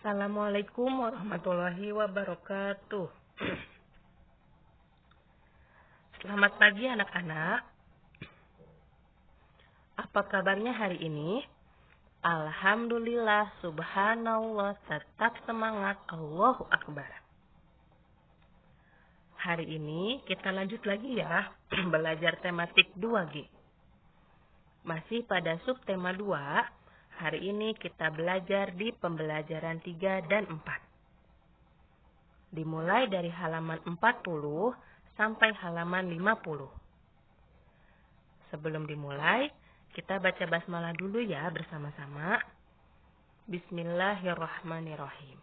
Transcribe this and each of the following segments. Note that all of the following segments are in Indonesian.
Assalamualaikum warahmatullahi wabarakatuh. Selamat pagi anak-anak. Apa kabarnya hari ini? Alhamdulillah, subhanallah, tetap semangat, Allahu Akbar. Hari ini kita lanjut lagi ya, belajar tematik 2G. Masih pada subtema 2. Hari ini kita belajar di pembelajaran 3 dan 4. Dimulai dari halaman 40 sampai halaman 50. Sebelum dimulai, kita baca basmalah dulu ya bersama-sama. Bismillahirrahmanirrahim.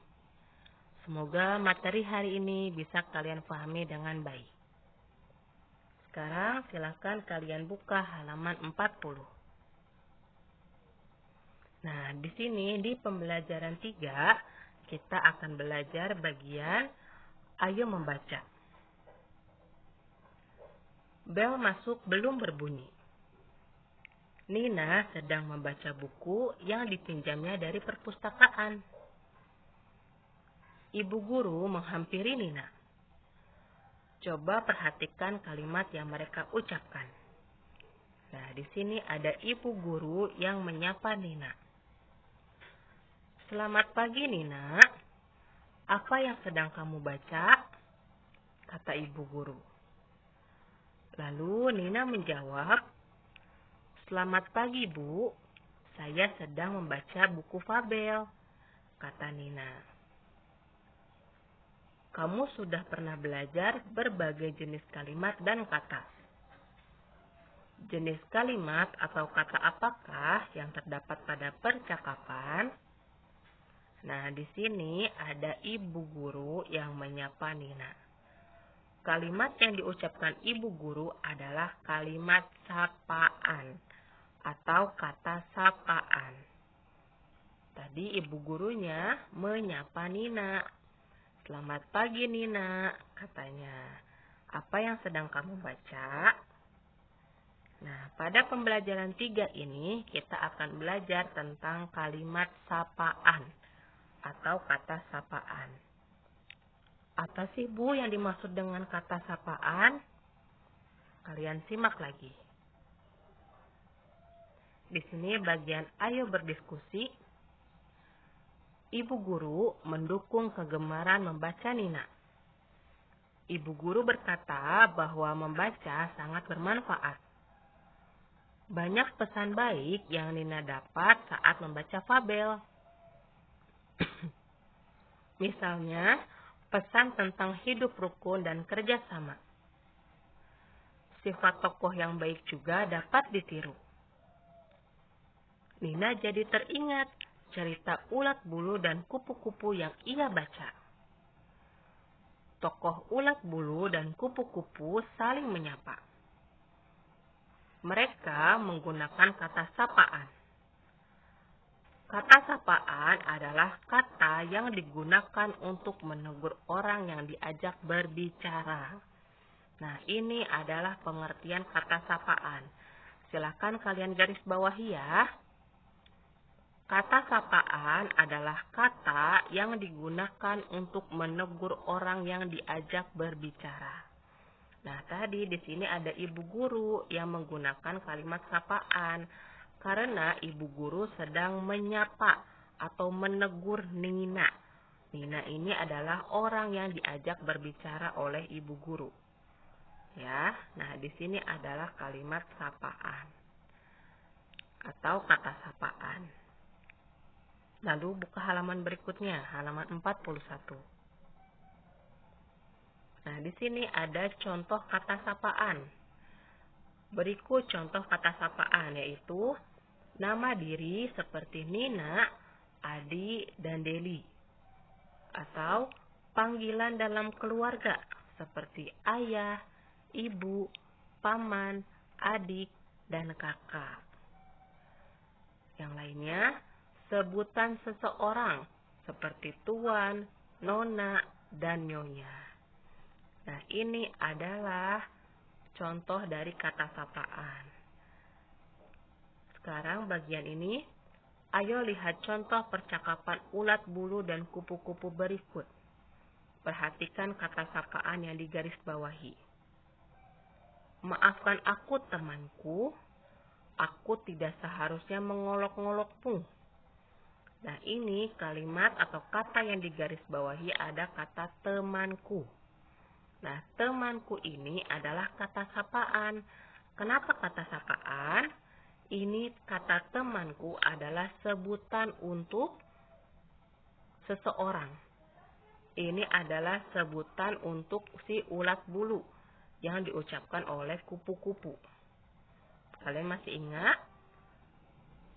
Semoga materi hari ini bisa kalian pahami dengan baik. Sekarang silakan kalian buka halaman 40. Nah, di sini di pembelajaran 3 kita akan belajar bagian ayo membaca. Bel masuk belum berbunyi. Nina sedang membaca buku yang dipinjamnya dari perpustakaan. Ibu guru menghampiri Nina. Coba perhatikan kalimat yang mereka ucapkan. Nah, di sini ada ibu guru yang menyapa Nina. Selamat pagi Nina. Apa yang sedang kamu baca? Kata ibu guru. Lalu Nina menjawab, selamat pagi Bu, saya sedang membaca buku fabel, kata Nina. Kamu sudah pernah belajar berbagai jenis kalimat dan kata. Jenis kalimat atau kata apakah yang terdapat pada percakapan? Nah, di sini ada ibu guru yang menyapa Nina. Kalimat yang diucapkan ibu guru adalah kalimat sapaan atau kata sapaan. Tadi ibu gurunya menyapa Nina. Selamat pagi Nina, katanya. Apa yang sedang kamu baca? Nah, pada pembelajaran 3 ini kita akan belajar tentang kalimat sapaan atau kata sapaan. Apa sih Bu yang dimaksud dengan kata sapaan? Kalian simak lagi. Di sini bagian ayo berdiskusi. Ibu guru mendukung kegemaran membaca Nina. Ibu guru berkata bahwa membaca sangat bermanfaat. Banyak pesan baik yang Nina dapat saat membaca fabel. Misalnya, pesan tentang hidup rukun dan kerjasama. Sifat tokoh yang baik juga dapat ditiru. Nina jadi teringat cerita ulat bulu dan kupu-kupu yang ia baca. Tokoh ulat bulu dan kupu-kupu saling menyapa. Mereka menggunakan kata sapaan. Kata sapaan adalah kata yang digunakan untuk menegur orang yang diajak berbicara. Nah, ini adalah pengertian kata sapaan. Silakan kalian garis bawahi ya. Kata sapaan adalah kata yang digunakan untuk menegur orang yang diajak berbicara. Nah, tadi di sini ada ibu guru yang menggunakan kalimat sapaan. Karena ibu guru sedang menyapa atau menegur Nina. Nina ini adalah orang yang diajak berbicara oleh ibu guru. Ya, nah di sini adalah kalimat sapaan atau kata sapaan. Lalu buka halaman berikutnya, halaman 41. Nah, di sini ada contoh kata sapaan. Berikut contoh kata sapaan yaitu nama diri seperti Nina, Adi, dan Deli. Atau panggilan dalam keluarga seperti ayah, ibu, paman, adik, dan kakak. Yang lainnya, sebutan seseorang seperti tuan, nona, dan nyonya. Nah, ini adalah contoh dari kata sapaan. Sekarang bagian ini, Ayo lihat contoh percakapan ulat bulu dan kupu-kupu berikut. Perhatikan kata sapaan yang digarisbawahi. Maafkan aku temanku, aku tidak seharusnya mengolok-ngolokmu. Nah, ini kalimat atau kata yang digarisbawahi ada kata temanku. Nah, temanku ini adalah kata sapaan. Kenapa kata sapaan? Ini kata temanku adalah sebutan untuk seseorang. Ini adalah sebutan untuk si ulat bulu yang diucapkan oleh kupu-kupu. Kalian masih ingat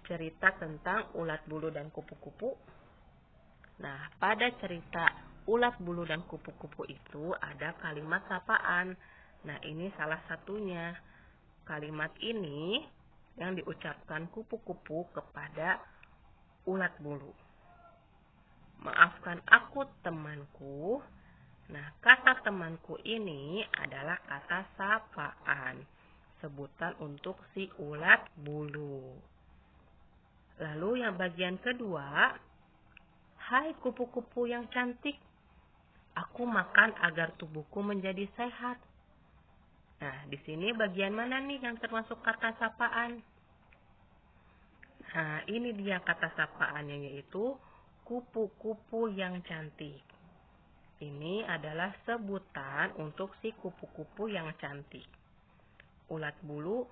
cerita tentang ulat bulu dan kupu-kupu? Nah, pada cerita ulat bulu dan kupu-kupu itu ada kalimat sapaan. Nah, ini salah satunya. Kalimat ini yang diucapkan kupu-kupu kepada ulat bulu. Maafkan aku temanku. Nah, kata temanku ini adalah kata sapaan. Sebutan untuk si ulat bulu. Lalu yang bagian kedua, hai kupu-kupu yang cantik, aku makan agar tubuhku menjadi sehat. Nah, di sini bagian mana nih yang termasuk kata sapaan? Nah, ini dia kata sapaannya, yaitu kupu-kupu yang cantik. Ini adalah sebutan untuk si kupu-kupu yang cantik. Ulat bulu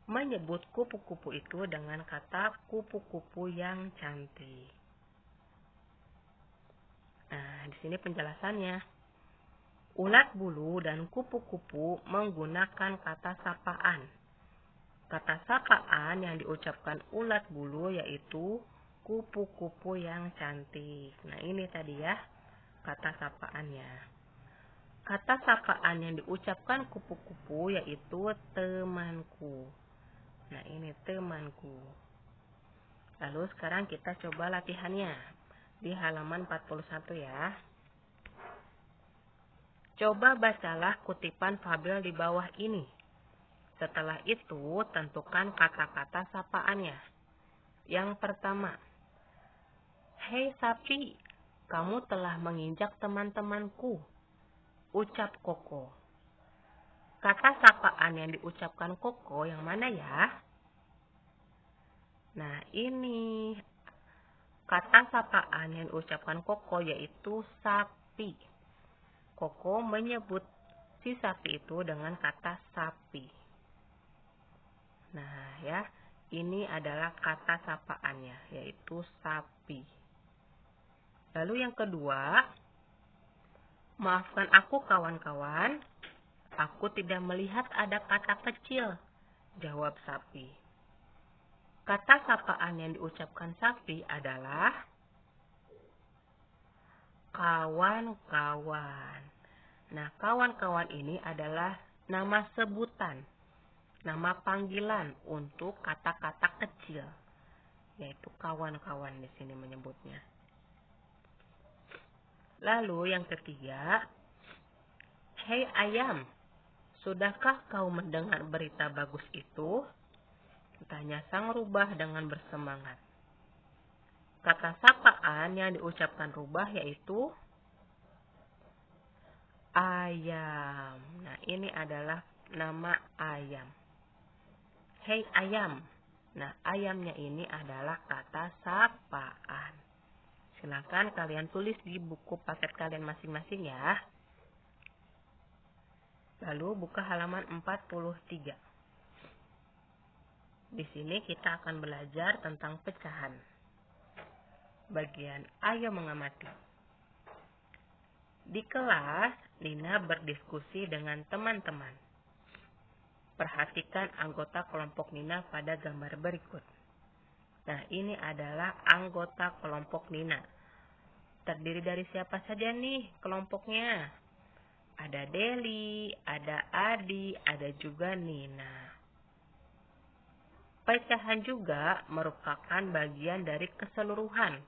menyebut kupu-kupu itu dengan kata kupu-kupu yang cantik. Nah, di sini penjelasannya. Ulat bulu dan kupu-kupu menggunakan kata sapaan. Kata sapaan yang diucapkan ulat bulu yaitu kupu-kupu yang cantik. Nah, ini tadi ya kata sapaannya. Kata sapaan yang diucapkan kupu-kupu yaitu temanku. Nah, ini temanku. Lalu sekarang kita coba latihannya di halaman 41 ya. Coba bacalah kutipan fabel di bawah ini. Setelah itu, tentukan kata-kata sapaannya. Yang pertama, hei sapi, kamu telah menginjak teman-temanku. Ucap Koko. Kata sapaan yang diucapkan Koko yang mana ya? Nah, ini kata sapaan yang diucapkan Koko yaitu sapi. Koko menyebut si sapi itu dengan kata sapi. Nah, ya, ini adalah kata sapaannya yaitu sapi. Lalu yang kedua, maafkan aku kawan-kawan, aku tidak melihat ada kata kecil, jawab sapi. Kata sapaan yang diucapkan sapi adalah kawan-kawan. Nah, kawan-kawan ini adalah nama sebutan, nama panggilan untuk kata-kata kecil, yaitu kawan-kawan di sini menyebutnya. Lalu yang ketiga, hei ayam, sudahkah kau mendengar berita bagus itu? Tanya sang rubah dengan bersemangat. Kata sapaan yang diucapkan rubah yaitu ayam. Nah, ini adalah nama ayam. Hei ayam. Nah, ayamnya ini adalah kata sapaan. Silakan kalian tulis di buku paket kalian masing-masing ya. Lalu buka halaman 43. Di sini kita akan belajar tentang pecahan. Bagian ayo mengamati. Di kelas, Lina berdiskusi dengan teman-teman. Perhatikan anggota kelompok Nina pada gambar berikut. Nah, ini adalah anggota kelompok Nina. Terdiri dari siapa saja nih kelompoknya? Ada Deli, ada Adi, ada juga Nina. Pecahan juga merupakan bagian dari keseluruhan.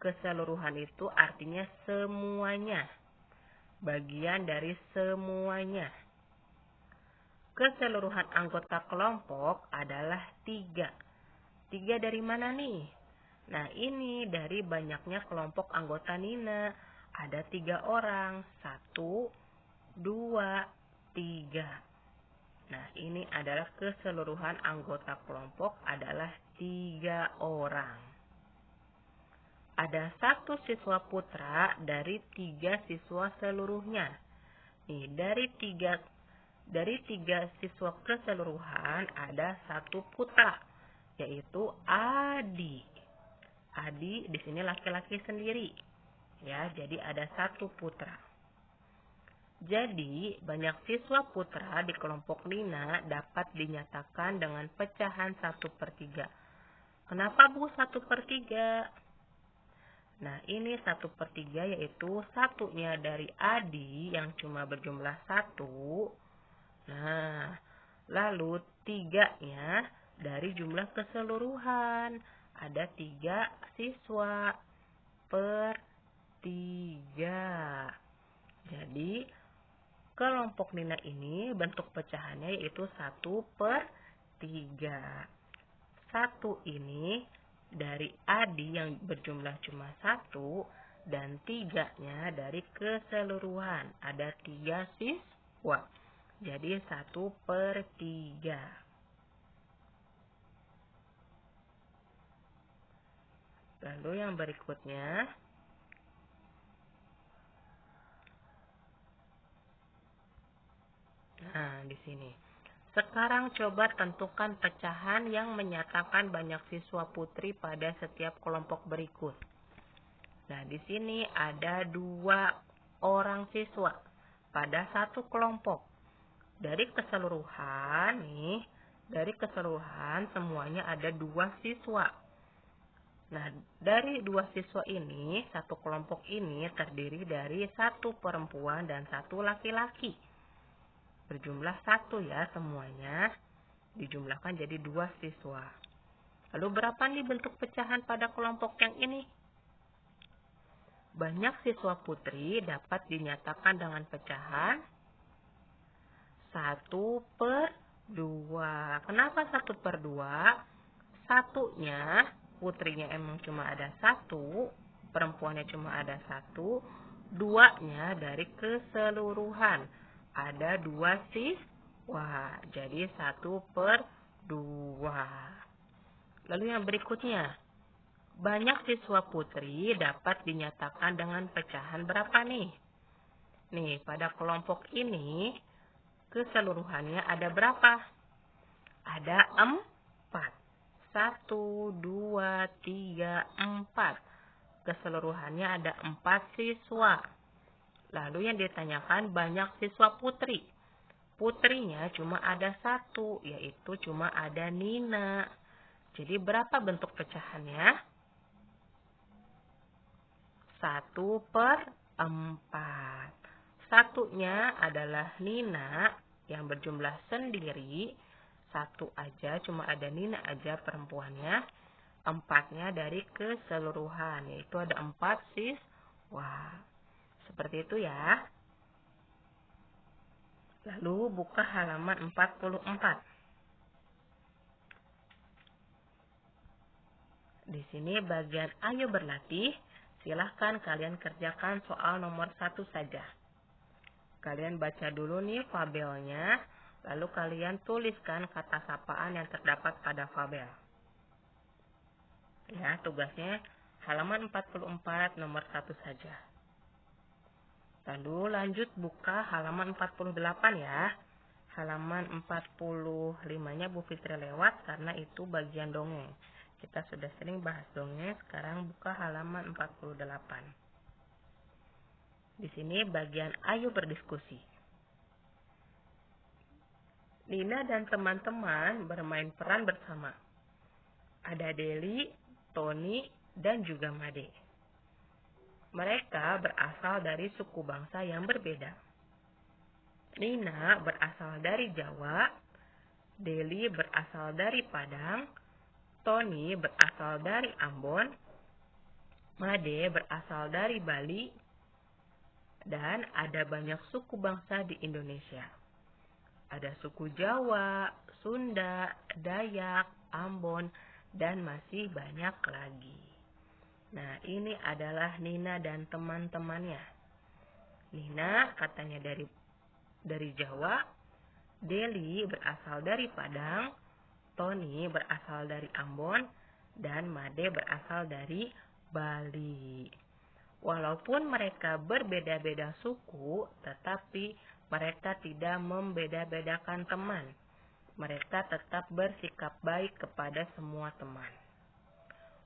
Keseluruhan itu artinya semuanya. Bagian dari semuanya. Keseluruhan anggota kelompok adalah 3. 3 dari mana nih? Nah, ini dari banyaknya kelompok anggota Nina. Ada 3 orang. 1, 2, 3. Nah, ini adalah keseluruhan anggota kelompok adalah 3 orang. Ada 1 siswa putra dari 3 siswa seluruhnya. Nih, dari tiga siswa keseluruhan ada 1 putra, yaitu Adi. Adi di sini laki-laki sendiri. Ya, jadi ada 1 putra. Jadi, banyak siswa putra di kelompok Nina dapat dinyatakan dengan pecahan 1/3. Kenapa Bu 1/3? Nah, ini 1/3 yaitu satunya dari Adi yang cuma berjumlah 1. Nah, lalu 3-nya dari jumlah keseluruhan. Ada 3 siswa per 3. Jadi, kelompok Nina ini bentuk pecahannya yaitu 1/3. 1 ini dari Adi yang berjumlah cuma 1 dan 3-nya dari keseluruhan. Ada 3 siswa. Jadi 1/3. Lalu yang berikutnya. Nah, di sini. Sekarang coba tentukan pecahan yang menyatakan banyak siswa putri pada setiap kelompok berikut. Nah, di sini ada 2 orang siswa pada 1 kelompok. Dari keseluruhan semuanya ada 2 siswa. Nah, dari 2 siswa ini, 1 kelompok ini terdiri dari 1 perempuan dan 1 laki-laki. Berjumlah 1 ya semuanya. Dijumlahkan jadi 2 siswa. Lalu berapa nih bentuk pecahan pada kelompok yang ini? Banyak siswa putri dapat dinyatakan dengan pecahan 1/2. Kenapa 1/2? Satunya, putrinya emang cuma ada 1, perempuannya cuma ada 1, 2-nya dari keseluruhan. Ada 2 siswa, jadi 1/2. Lalu yang berikutnya, banyak siswa putri dapat dinyatakan dengan pecahan berapa nih? Nih, pada kelompok ini, keseluruhannya ada berapa? Ada 4. 1, 2, 3, 4. Keseluruhannya ada 4 siswa. Lalu yang ditanyakan banyak siswa putri. Putrinya cuma ada 1, yaitu cuma ada Nina. Jadi berapa bentuk pecahannya? 1/4. Satunya adalah Nina yang berjumlah sendiri. 1 aja, cuma ada Nina aja perempuannya. 4-nya dari keseluruhan, yaitu ada 4 siswa. Seperti itu ya. Lalu buka halaman 44. Di sini bagian ayo berlatih. Silahkan kalian kerjakan soal nomor 1 saja. Kalian baca dulu nih fabelnya. Lalu kalian tuliskan kata sapaan yang terdapat pada fabel. Ya, tugasnya halaman 44 nomor 1 saja. Lalu lanjut buka halaman 48 ya. Halaman 45-nya Bu Fitri lewat karena itu bagian dongeng. Kita sudah sering bahas dongeng, sekarang buka halaman 48. Di sini bagian ayo berdiskusi. Nina dan teman-teman bermain peran bersama. Ada Deli, Tony, dan juga Made. Mereka berasal dari suku bangsa yang berbeda. Nina berasal dari Jawa, Deli berasal dari Padang, Tony berasal dari Ambon, Made berasal dari Bali, dan ada banyak suku bangsa di Indonesia. Ada suku Jawa, Sunda, Dayak, Ambon, dan masih banyak lagi. Nah, ini adalah Nina dan teman-temannya. Nina katanya dari Jawa, Deli berasal dari Padang, Tony berasal dari Ambon, dan Made berasal dari Bali. Walaupun mereka berbeda-beda suku, tetapi mereka tidak membeda-bedakan teman. Mereka tetap bersikap baik kepada semua teman.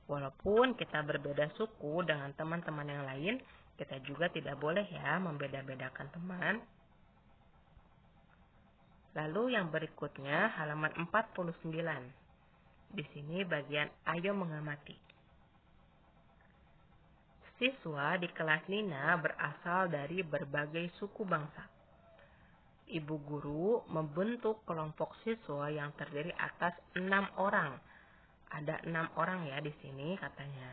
Walaupun kita berbeda suku dengan teman-teman yang lain, kita juga tidak boleh ya membeda-bedakan teman. Lalu yang berikutnya halaman 49. Di sini bagian ayo mengamati. Siswa di kelas Nina berasal dari berbagai suku bangsa. Ibu guru membentuk kelompok siswa yang terdiri atas 6 orang. Ada 6 orang ya di sini katanya.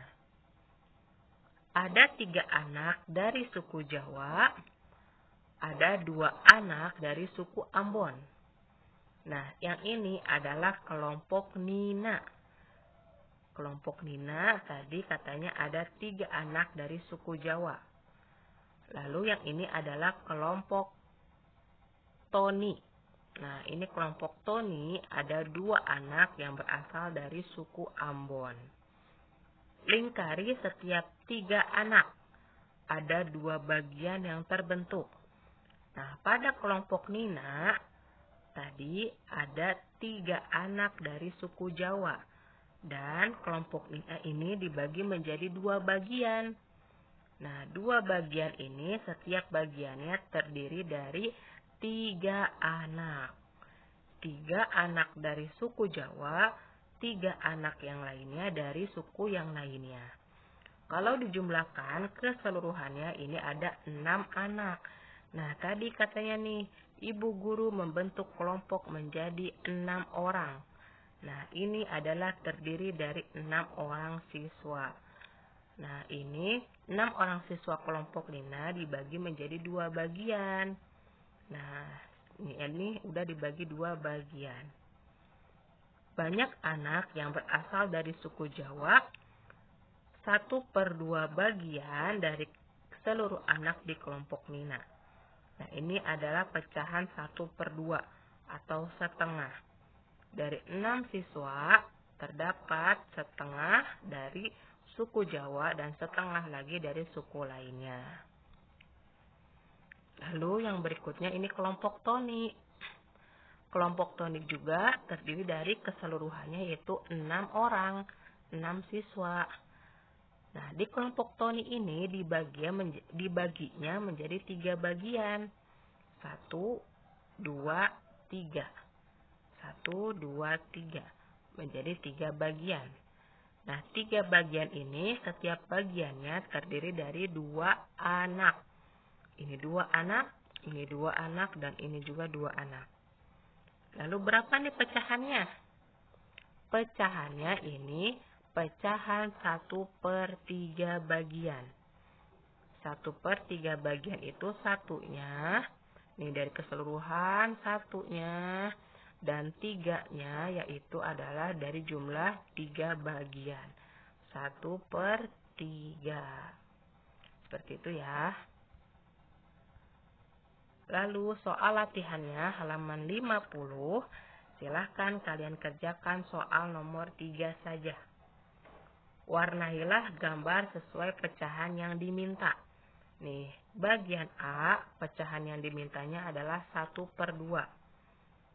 Ada 3 anak dari suku Jawa, ada 2 anak dari suku Ambon. Nah, yang ini adalah kelompok Nina. Kelompok Nina tadi katanya ada 3 anak dari suku Jawa. Lalu yang ini adalah kelompok Tony. Nah, ini kelompok Tony ada 2 anak yang berasal dari suku Ambon. Lingkari setiap 3 anak. Ada 2 bagian yang terbentuk. Nah, pada kelompok Nina tadi ada 3 anak dari suku Jawa. Dan kelompok Nina ini dibagi menjadi 2 bagian. Nah, 2 bagian ini setiap bagiannya terdiri dari 3 anak. 3 anak dari suku Jawa, 3 anak yang lainnya dari suku yang lainnya. Kalau dijumlahkan keseluruhannya ini ada 6 anak. Nah, tadi katanya nih, ibu guru membentuk kelompok menjadi 6 orang. Nah, ini adalah terdiri dari 6 orang siswa. Nah, ini 6 orang siswa kelompok Nina dibagi menjadi 2 bagian. Nah, ini udah dibagi 2 bagian. Banyak anak yang berasal dari suku Jawa, 1/2 bagian dari seluruh anak di kelompok Nina. Nah, ini adalah pecahan 1/2 atau setengah. Dari 6 siswa, terdapat setengah dari suku Jawa dan setengah lagi dari suku lainnya. Lalu yang berikutnya ini kelompok Tony. Kelompok Tony juga terdiri dari keseluruhannya yaitu 6 orang, 6 siswa. Nah, di kelompok Tony ini dibaginya menjadi 3 bagian. 1, 2, 3. 1, 2, 3. Menjadi 3 bagian. Nah, 3 bagian ini setiap bagiannya terdiri dari 2 anak. Ini 2 anak, ini 2 anak, dan ini juga 2 anak. Lalu berapa nih pecahannya? Pecahannya ini pecahan 1/3 bagian. 1/3 bagian itu satunya. Ini dari keseluruhan satunya. Dan 3-nya yaitu adalah dari jumlah 3 bagian. 1/3. Seperti itu ya. Lalu soal latihannya halaman 50. Silahkan kalian kerjakan soal nomor 3 saja. Warnailah gambar sesuai pecahan yang diminta. Nih, bagian A, pecahan yang dimintanya adalah 1/2.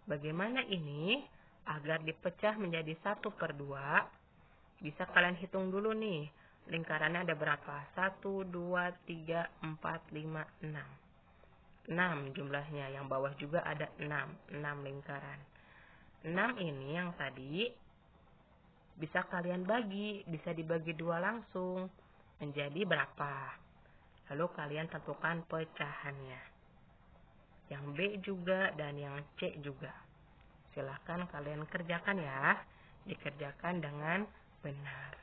Bagaimana ini? Agar dipecah menjadi 1/2, bisa kalian hitung dulu nih. Lingkarannya ada berapa? 1, 2, 3, 4, 5, 6. 6 jumlahnya. Yang bawah juga ada 6. 6 lingkaran. 6 ini yang tadi bisa kalian bagi. Bisa dibagi 2 langsung. Menjadi berapa? Lalu kalian tentukan pecahannya. Yang B juga dan yang C juga. Silahkan kalian kerjakan ya. Dikerjakan dengan benar.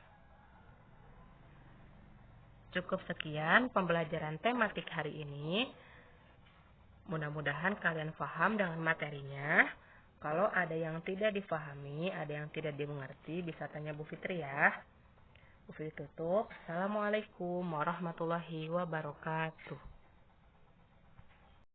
Cukup sekian pembelajaran tematik hari ini. Mudah-mudahan kalian paham dengan materinya. Kalau ada yang tidak difahami, ada yang tidak dimengerti, bisa tanya Bu Fitri ya. Tutup. Assalamualaikum warahmatullahi wabarakatuh.